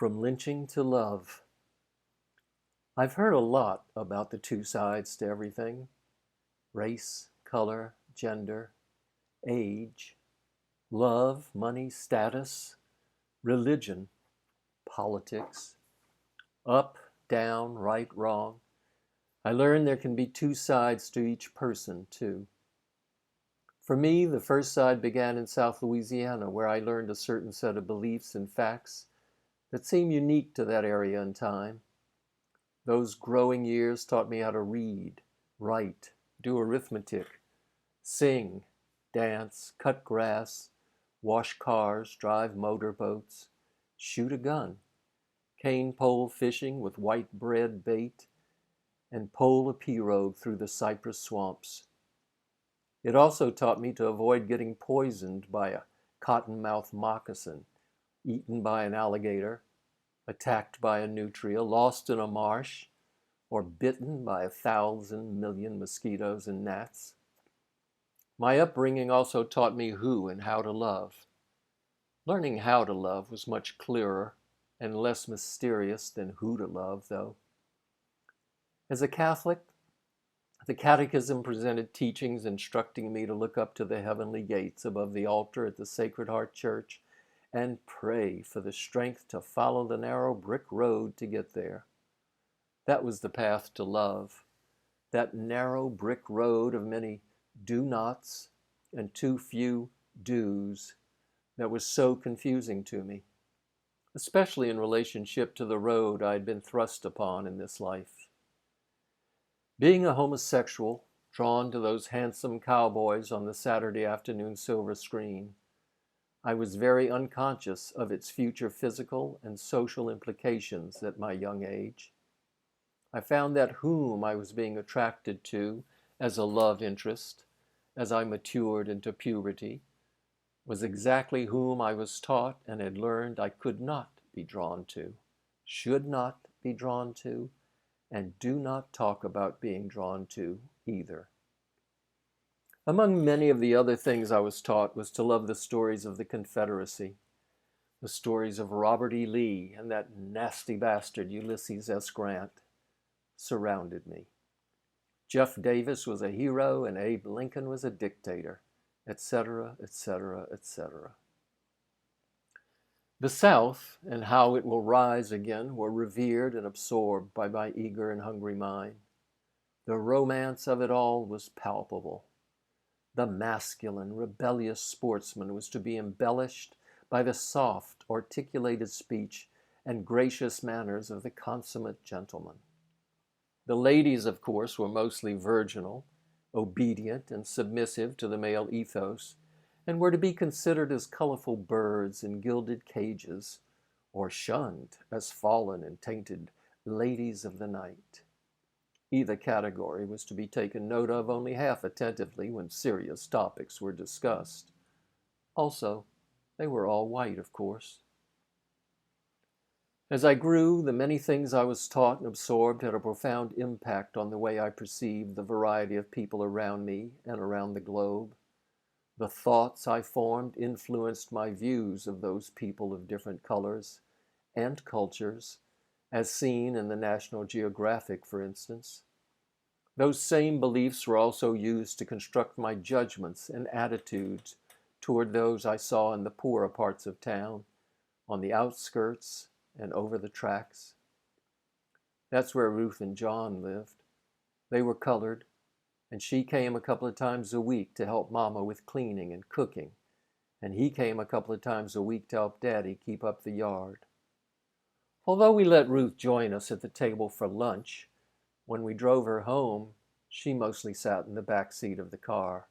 From lynching to love. I've heard a lot about the two sides to everything: race, color, gender, age, love, money, status, religion, politics, up, down, right, wrong. I learned there can be two sides to each person, too. For me, the first side began in South Louisiana, where I learned a certain set of beliefs and facts that seem unique to that area and time. Those growing years taught me how to read, write, do arithmetic, sing, dance, cut grass, wash cars, drive motorboats, shoot a gun, cane pole fishing with white bread bait, and pole a pirogue through the cypress swamps. It also taught me to avoid getting poisoned by a cottonmouth moccasin, eaten by an alligator, attacked by a nutria, lost in a marsh, or bitten by 1,000,000,000 mosquitoes and gnats. My upbringing also taught me who and how to love. Learning how to love was much clearer and less mysterious than who to love, though. As a Catholic, the Catechism presented teachings instructing me to look up to the heavenly gates above the altar at the Sacred Heart Church and pray for the strength to follow the narrow brick road to get there. That was the path to love, that narrow brick road of many do-nots and too few do's that was so confusing to me, especially in relationship to the road I'd been thrust upon in this life. Being a homosexual, drawn to those handsome cowboys on the Saturday afternoon silver screen, I was very unconscious of its future physical and social implications at my young age. I found that whom I was being attracted to as a love interest, as I matured into puberty, was exactly whom I was taught and had learned I could not be drawn to, should not be drawn to, and do not talk about being drawn to either. Among many of the other things I was taught was to love the stories of the Confederacy. The stories of Robert E. Lee and that nasty bastard Ulysses S. Grant surrounded me. Jeff Davis was a hero and Abe Lincoln was a dictator, etc., etc., etc. The South and how it will rise again were revered and absorbed by my eager and hungry mind. The romance of it all was palpable. The masculine, rebellious sportsman was to be embellished by the soft, articulated speech and gracious manners of the consummate gentleman. The ladies, of course, were mostly virginal, obedient and submissive to the male ethos, and were to be considered as colorful birds in gilded cages, or shunned as fallen and tainted ladies of the night. Either category was to be taken note of only half attentively when serious topics were discussed. Also, they were all white, of course. As I grew, the many things I was taught and absorbed had a profound impact on the way I perceived the variety of people around me and around the globe. The thoughts I formed influenced my views of those people of different colors and cultures, as seen in the National Geographic, for instance. Those same beliefs were also used to construct my judgments and attitudes toward those I saw in the poorer parts of town, on the outskirts and over the tracks. That's where Ruth and John lived. They were colored, and she came a couple of times a week to help Mama with cleaning and cooking, and he came a couple of times a week to help Daddy keep up the yard. Although we let Ruth join us at the table for lunch, when we drove her home, she mostly sat in the back seat of the car.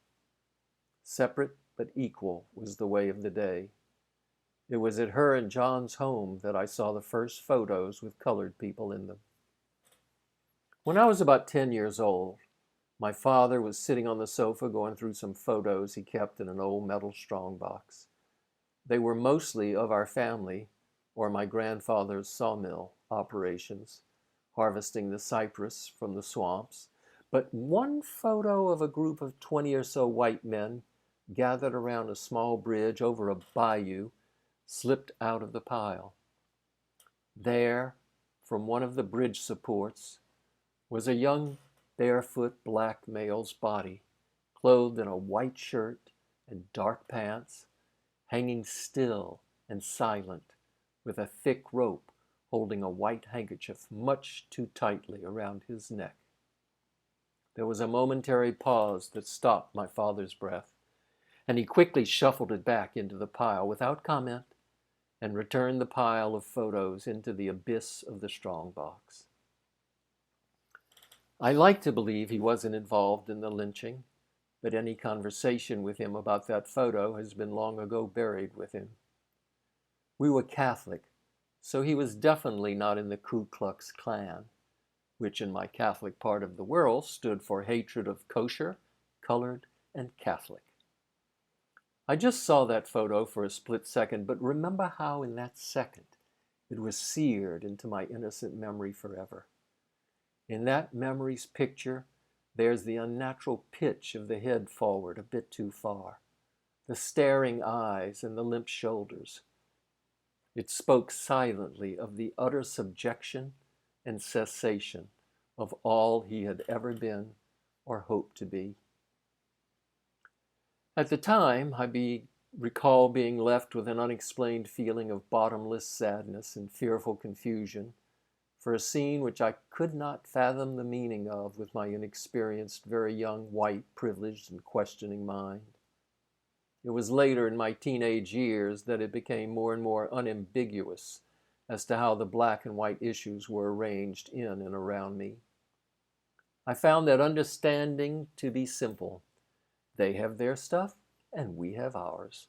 Separate but equal was the way of the day. It was at her and John's home that I saw the first photos with colored people in them. When I was about 10 years old, my father was sitting on the sofa going through some photos he kept in an old metal strongbox. They were mostly of our family or my grandfather's sawmill operations, harvesting the cypress from the swamps, but one photo of a group of 20 or so white men gathered around a small bridge over a bayou slipped out of the pile. There, from one of the bridge supports, was a young, barefoot black male's body, clothed in a white shirt and dark pants, hanging still and silent, with a thick rope holding a white handkerchief much too tightly around his neck. There was a momentary pause that stopped my father's breath, and he quickly shuffled it back into the pile without comment and returned the pile of photos into the abyss of the strongbox. I like to believe he wasn't involved in the lynching, but any conversation with him about that photo has been long ago buried with him. We were Catholic, so he was definitely not in the Ku Klux Klan, which in my Catholic part of the world stood for hatred of kosher, colored, and Catholic. I just saw that photo for a split second, but remember how in that second it was seared into my innocent memory forever. In that memory's picture, there's the unnatural pitch of the head forward a bit too far, the staring eyes and the limp shoulders. It spoke silently of the utter subjection and cessation of all he had ever been or hoped to be. At the time, recall being left with an unexplained feeling of bottomless sadness and fearful confusion for a scene which I could not fathom the meaning of with my inexperienced, very young, white, privileged, and questioning mind. It was later in my teenage years that it became more and more unambiguous as to how the black and white issues were arranged in and around me. I found that understanding to be simple. They have their stuff, and we have ours.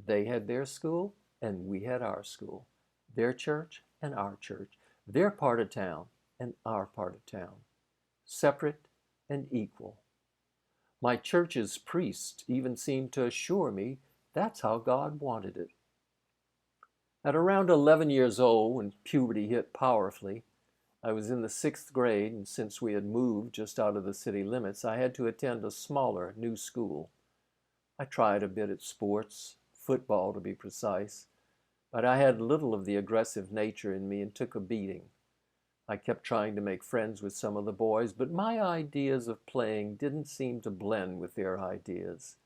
They had their school, and we had our school. Their church, and our church. Their part of town, and our part of town. Separate and equal. My church's priest even seemed to assure me that's how God wanted it. At around 11 years old, when puberty hit powerfully, I was in the 6th grade, and since we had moved just out of the city limits, I had to attend a smaller, new school. I tried a bit at sports, football to be precise, but I had little of the aggressive nature in me and took a beating. I kept trying to make friends with some of the boys, but my ideas of playing didn't seem to blend with their ideas.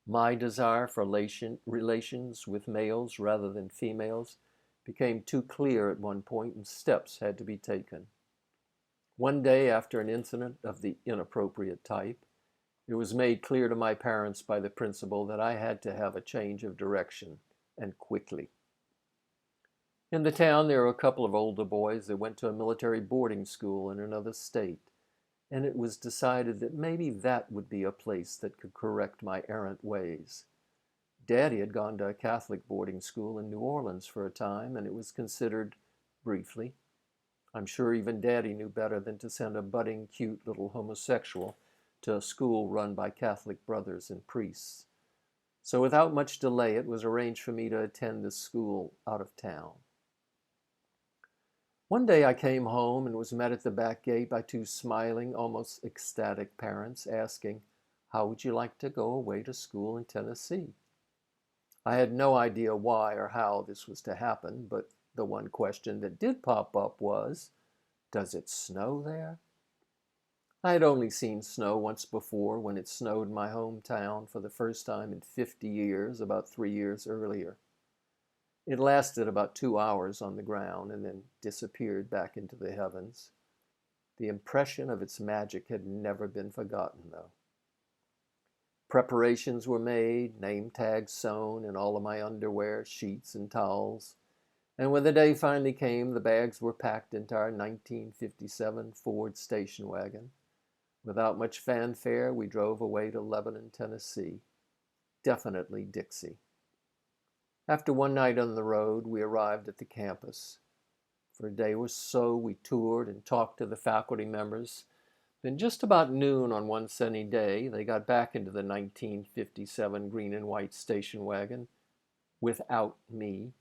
My desire for relations with males rather than females became too clear at one point, and steps had to be taken. One day, after an incident of the inappropriate type, it was made clear to my parents by the principal that I had to have a change of direction, and quickly. In the town, there were a couple of older boys that went to a military boarding school in another state, and it was decided that maybe that would be a place that could correct my errant ways. Daddy had gone to a Catholic boarding school in New Orleans for a time, and it was considered, briefly. I'm sure even Daddy knew better than to send a budding, cute little homosexual to a school run by Catholic brothers and priests. So without much delay, it was arranged for me to attend this school out of town. One day I came home and was met at the back gate by two smiling, almost ecstatic parents asking, "How would you like to go away to school in Tennessee?" I had no idea why or how this was to happen, but the one question that did pop up was, "Does it snow there?" I had only seen snow once before when it snowed in my hometown for the first time in 50 years, about 3 years earlier. It lasted about 2 hours on the ground and then disappeared back into the heavens. The impression of its magic had never been forgotten, though. Preparations were made, name tags sewn in all of my underwear, sheets, and towels. And when the day finally came, the bags were packed into our 1957 Ford station wagon. Without much fanfare, we drove away to Lebanon, Tennessee. Definitely Dixie. After one night on the road, we arrived at the campus. For a day or so, we toured and talked to the faculty members. Then just about noon on one sunny day, they got back into the 1957 green and white station wagon without me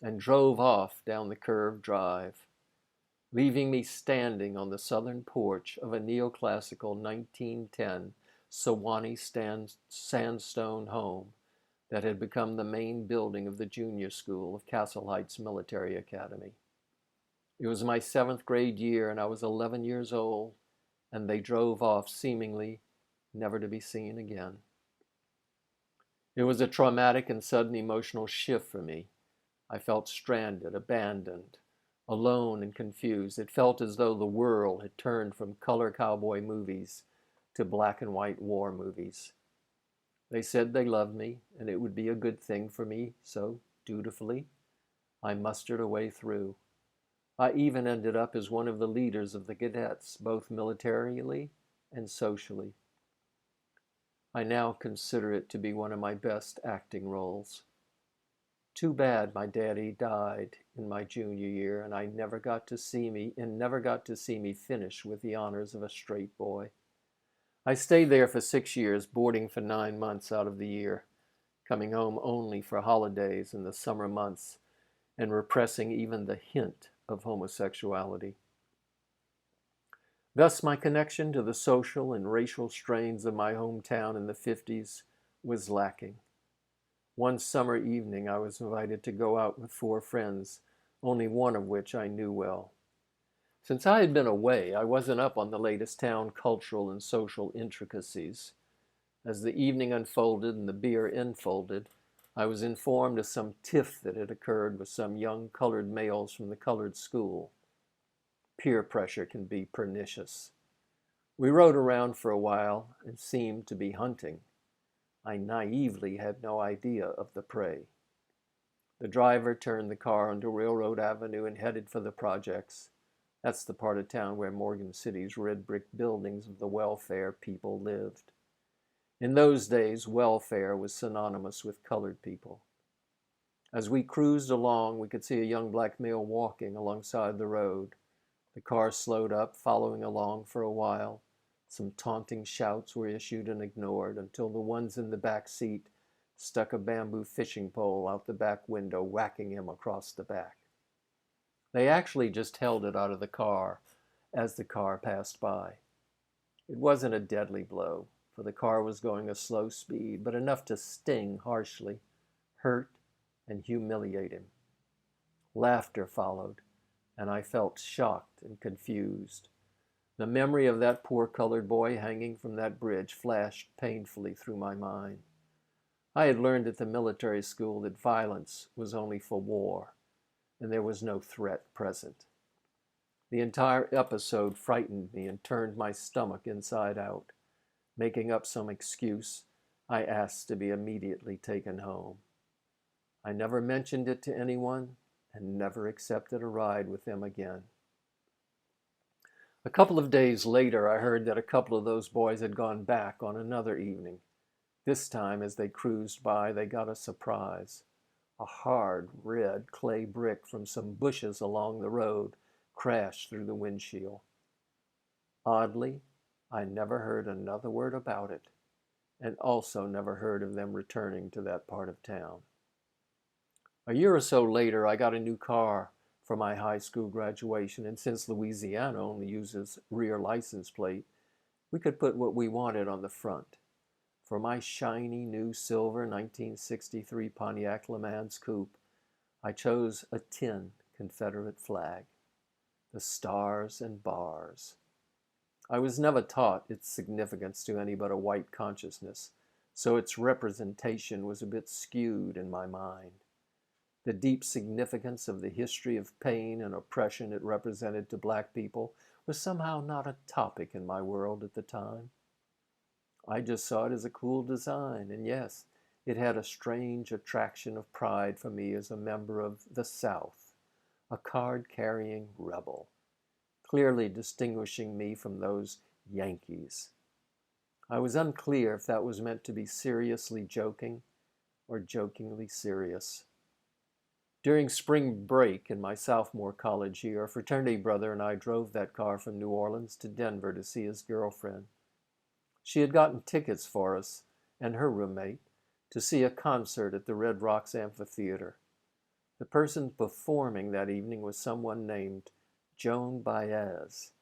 and drove off down the curved drive, leaving me standing on the southern porch of a neoclassical 1910 Sewanee sandstone home that had become the main building of the junior school of Castle Heights Military Academy. It was my seventh grade year, and I was 11 years old, and they drove off seemingly never to be seen again. It was a traumatic and sudden emotional shift for me. I felt stranded, abandoned, alone and confused. It felt as though the world had turned from color cowboy movies to black and white war movies. They said they loved me, and it would be a good thing for me, so, dutifully, I mustered a way through. I even ended up as one of the leaders of the cadets, both militarily and socially. I now consider it to be one of my best acting roles. Too bad my daddy died in my junior year, and I never got to see me finish with the honors of a straight boy. I stayed there for 6 years, boarding for 9 months out of the year, coming home only for holidays in the summer months, and repressing even the hint of homosexuality. Thus, my connection to the social and racial strains of my hometown in the 50s was lacking. One summer evening, I was invited to go out with 4 friends, only one of which I knew well. Since I had been away, I wasn't up on the latest town cultural and social intricacies. As the evening unfolded and the beer enfolded, I was informed of some tiff that had occurred with some young colored males from the colored school. Peer pressure can be pernicious. We rode around for a while and seemed to be hunting. I naively had no idea of the prey. The driver turned the car onto Railroad Avenue and headed for the projects. That's the part of town where Morgan City's red brick buildings of the welfare people lived. In those days, welfare was synonymous with colored people. As we cruised along, we could see a young black male walking alongside the road. The car slowed up, following along for a while. Some taunting shouts were issued and ignored until the ones in the back seat stuck a bamboo fishing pole out the back window, whacking him across the back. They actually just held it out of the car as the car passed by. It wasn't a deadly blow, for the car was going a slow speed, but enough to sting harshly, hurt, and humiliate him. Laughter followed, and I felt shocked and confused. The memory of that poor colored boy hanging from that bridge flashed painfully through my mind. I had learned at the military school that violence was only for war, and there was no threat present. The entire episode frightened me and turned my stomach inside out. Making up some excuse, I asked to be immediately taken home. I never mentioned it to anyone and never accepted a ride with them again. A couple of days later, I heard that a couple of those boys had gone back on another evening. This time, as they cruised by, they got a surprise. A hard, red clay brick from some bushes along the road crashed through the windshield. Oddly, I never heard another word about it, and also never heard of them returning to that part of town. A year or so later, I got a new car for my high school graduation, and since Louisiana only uses rear license plate, we could put what we wanted on the front. For my shiny new silver 1963 Pontiac Le Mans coupe, I chose a tin Confederate flag, the stars and bars. I was never taught its significance to any but a white consciousness, so its representation was a bit skewed in my mind. The deep significance of the history of pain and oppression it represented to black people was somehow not a topic in my world at the time. I just saw it as a cool design, and yes, it had a strange attraction of pride for me as a member of the South, a card-carrying rebel, clearly distinguishing me from those Yankees. I was unclear if that was meant to be seriously joking or jokingly serious. During spring break in my sophomore college year, a fraternity brother and I drove that car from New Orleans to Denver to see his girlfriend. She had gotten tickets for us and her roommate to see a concert at the Red Rocks Amphitheater. The person performing that evening was someone named Joan Baez.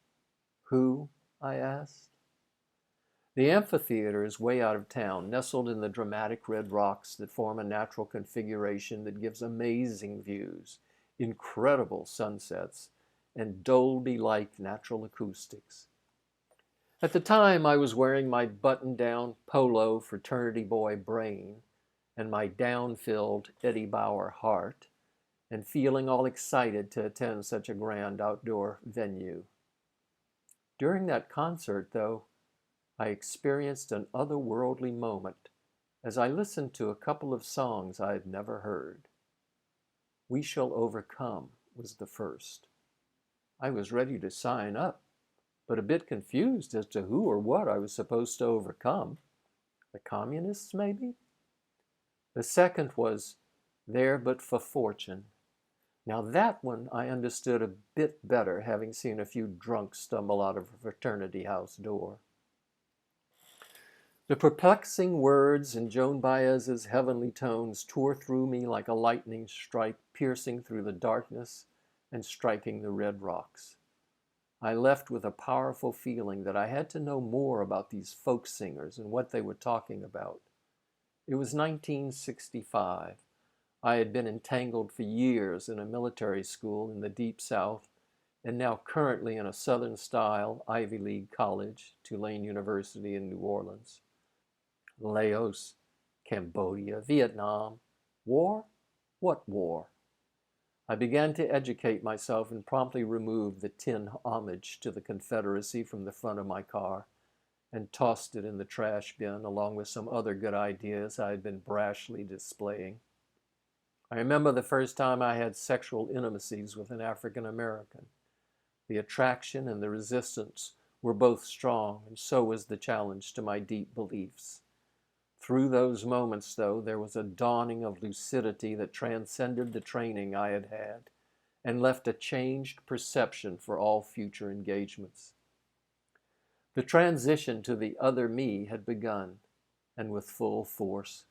Who? I asked. The amphitheater is way out of town, nestled in the dramatic red rocks that form a natural configuration that gives amazing views, incredible sunsets, and Dolby-like natural acoustics. At the time, I was wearing my button-down polo fraternity boy brain and my down-filled Eddie Bauer heart, and feeling all excited to attend such a grand outdoor venue. During that concert, though, I experienced an otherworldly moment as I listened to a couple of songs I had never heard. We Shall Overcome was the first. I was ready to sign up, but a bit confused as to who or what I was supposed to overcome. The communists, maybe? The second was There But for Fortune. Now that one I understood a bit better, having seen a few drunks stumble out of a fraternity house door. The perplexing words in Joan Baez's heavenly tones tore through me like a lightning strike, piercing through the darkness and striking the red rocks. I left with a powerful feeling that I had to know more about these folk singers and what they were talking about. It was 1965. I had been entangled for years in a military school in the Deep South, and now currently in a Southern-style Ivy League college, Tulane University in New Orleans. Laos, Cambodia, Vietnam. War? What war? I began to educate myself and promptly removed the tin homage to the Confederacy from the front of my car and tossed it in the trash bin along with some other good ideas I had been brashly displaying. I remember the first time I had sexual intimacies with an African American. The attraction and the resistance were both strong, and so was the challenge to my deep beliefs. Through those moments, though, there was a dawning of lucidity that transcended the training I had had and left a changed perception for all future engagements. The transition to the other me had begun, and with full force.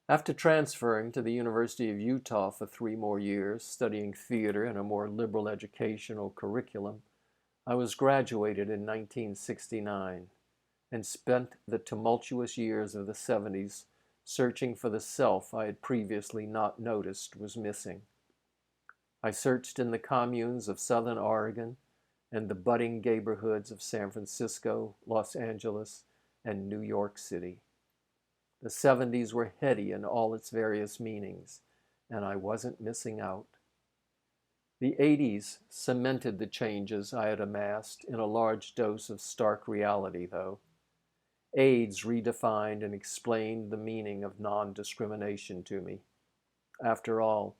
After transferring to the University of Utah for 3 more years, studying theater and a more liberal educational curriculum, I was graduated in 1969 and spent the tumultuous years of the 70s searching for the self I had previously not noticed was missing. I searched in the communes of Southern Oregon and the budding neighborhoods of San Francisco, Los Angeles, and New York City. The 70s were heady in all its various meanings, and I wasn't missing out. The 80s cemented the changes I had amassed in a large dose of stark reality, though. AIDS redefined and explained the meaning of non-discrimination to me. After all,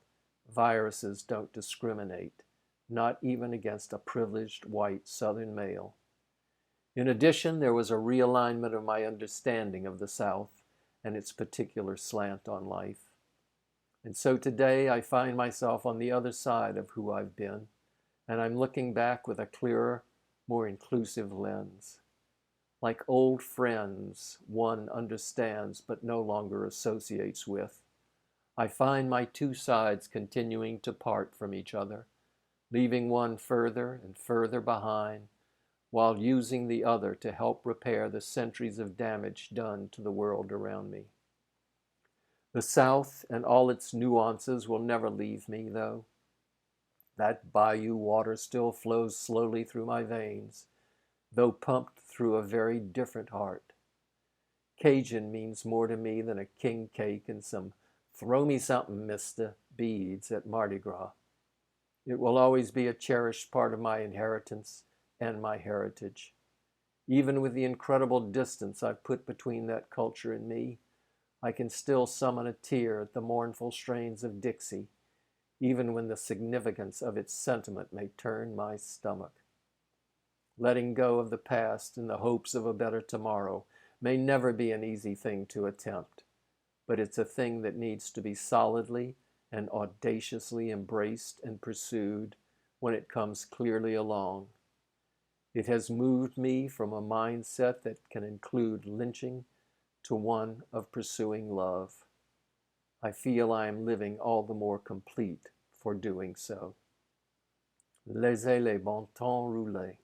viruses don't discriminate, not even against a privileged white Southern male. In addition, there was a realignment of my understanding of the South and its particular slant on life. And so today I find myself on the other side of who I've been, and I'm looking back with a clearer, more inclusive lens. Like old friends one understands but no longer associates with, I find my two sides continuing to part from each other, leaving one further and further behind, while using the other to help repair the centuries of damage done to the world around me. The South and all its nuances will never leave me, though. That bayou water still flows slowly through my veins, though pumped through a very different heart. Cajun means more to me than a king cake and some "throw me something, mister" beads at Mardi Gras. It will always be a cherished part of my inheritance and my heritage. Even with the incredible distance I've put between that culture and me, I can still summon a tear at the mournful strains of Dixie, even when the significance of its sentiment may turn my stomach. Letting go of the past in the hopes of a better tomorrow may never be an easy thing to attempt, but it's a thing that needs to be solidly and audaciously embraced and pursued when it comes clearly along. It has moved me from a mindset that can include lynching to one of pursuing love. I feel I am living all the more complete for doing so. Laissez les bon temps rouler.